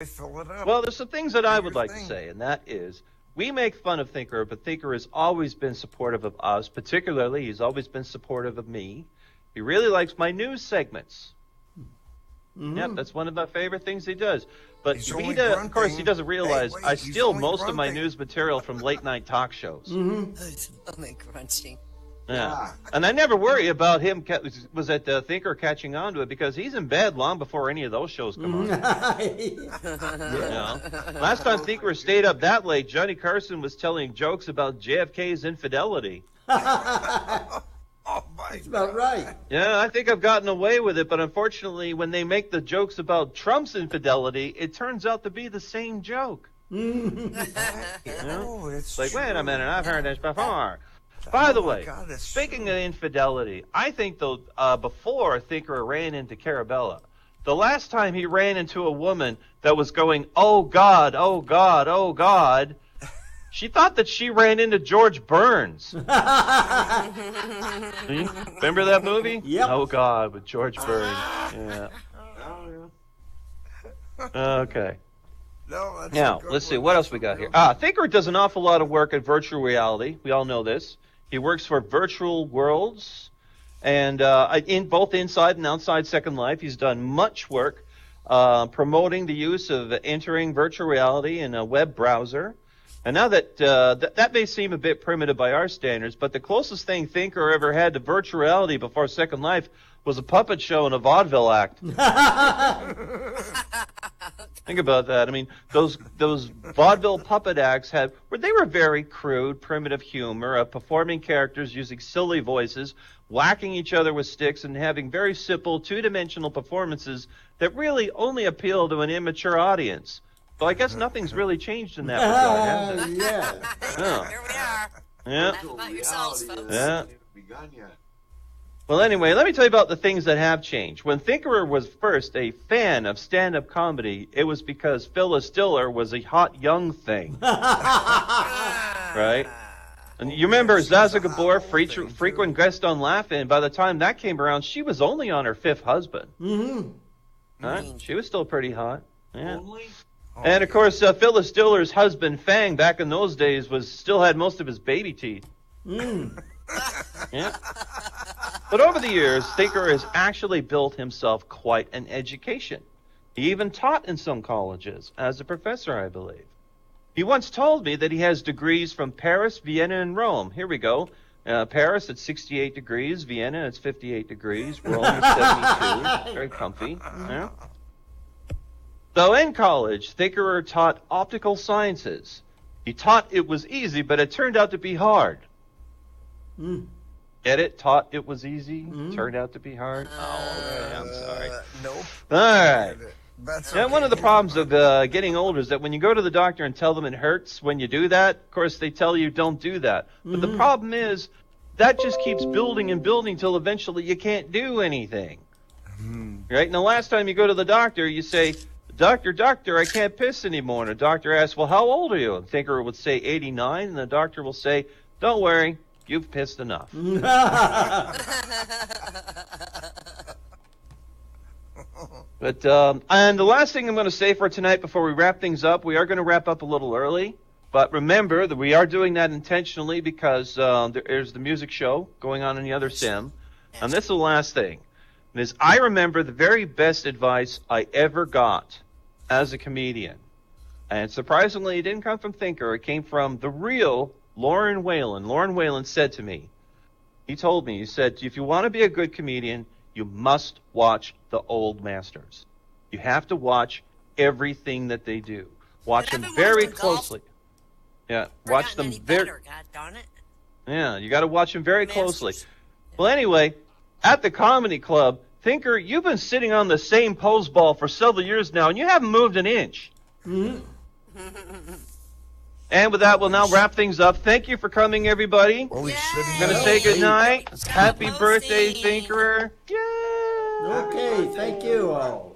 Fill it up. Well, there's some things that I would like to say, and that is, we make fun of Thinker, but Thinker has always been supportive of us. Particularly, he's always been supportive of me. He really likes my news segments. Yep, that's one of my favorite things he does. But of course, he doesn't realize I steal most of my news material from late-night talk shows. It's only grunting. Yeah, and I never worry about him. Was it Thinker catching on to it, because he's in bed long before any of those shows come on. Last time Thinker stayed up that late, Johnny Carson was telling jokes about JFK's infidelity. Oh my That's about right. Yeah, I think I've gotten away with it, but unfortunately, when they make the jokes about Trump's infidelity, it turns out to be the same joke. It's like, wait a minute, I've heard this before. Oh By the way, speaking of infidelity, I think before Thinker ran into Carabella, the last time he ran into a woman that was going, oh God, oh God, oh God, she thought that she ran into George Burns. Remember that movie? Yep. Oh God, with George Burns. Yeah. Okay. No, Now, let's see, what else we got here? Thinker does an awful lot of work in virtual reality. We all know this. He works for Virtual Worlds, and in both inside and outside Second Life, he's done much work promoting the use of entering virtual reality in a web browser. And now that may seem a bit primitive by our standards, but the closest thing Thinker ever had to virtual reality before Second Life was a puppet show and a vaudeville act. Think about that. I mean, those vaudeville puppet acts they were very crude, primitive humor of performing characters using silly voices, whacking each other with sticks, and having very simple two-dimensional performances that really only appeal to an immature audience. So I guess nothing's really changed in that regard, has it? Yeah. Here we are. Yeah. Laugh about yourselves, folks. Yeah. Begun yet. Well, anyway, let me tell you about the things that have changed. When Thinker was first a fan of stand-up comedy, it was because Phyllis Diller was a hot young thing. Right? And you remember Zaza Gabor, frequent guest on Laugh-In. By the time that came around, she was only on her fifth husband. Right? She was still pretty hot. Yeah. And, of course, Phyllis Diller's husband, Fang, back in those days, still had most of his baby teeth. Yeah. But over the years, Thinker has actually built himself quite an education. He even taught in some colleges, as a professor, I believe. He once told me that he has degrees from Paris, Vienna, and Rome. Here we go. Paris at 68 degrees, Vienna at 58 degrees, Rome at 72. Very comfy. Yeah. So in college, Thinker taught optical sciences. He taught it was easy, but it turned out to be hard. Get it? Taught it was easy, turned out to be hard? Okay, I'm sorry. Nope. All right. That's Now, one of the problems of getting older is that when you go to the doctor and tell them it hurts when you do that, of course, they tell you don't do that. But the problem is that just keeps building and building till eventually you can't do anything. Right? And the last time you go to the doctor, you say, Doctor, I can't piss anymore. And the doctor asks, well, how old are you? And Thinker would say 89, and the doctor will say, don't worry, you've pissed enough. But and the last thing I'm going to say for tonight before we wrap things up, we are going to wrap up a little early. But remember that we are doing that intentionally because there's the music show going on in the other sim. And this is the last thing. And is I remember the very best advice I ever got as a comedian. And surprisingly, it didn't come from Thinker. It came from the real Lauren Whalen. Lauren Whalen said to me, he said, if you want to be a good comedian, you must watch the old masters. You have to watch everything that they do. Watch them very closely. Yeah, watch them very. God darn it. Yeah, you got to watch them very closely. Well, anyway, at the comedy club, Thinker, you've been sitting on the same pose ball for several years now, and you haven't moved an inch. And with that, we'll now wrap things up. Thank you for coming, everybody. Well, I'm going to say goodnight. Happy birthday, Thinker. Yay! Okay, thank you all.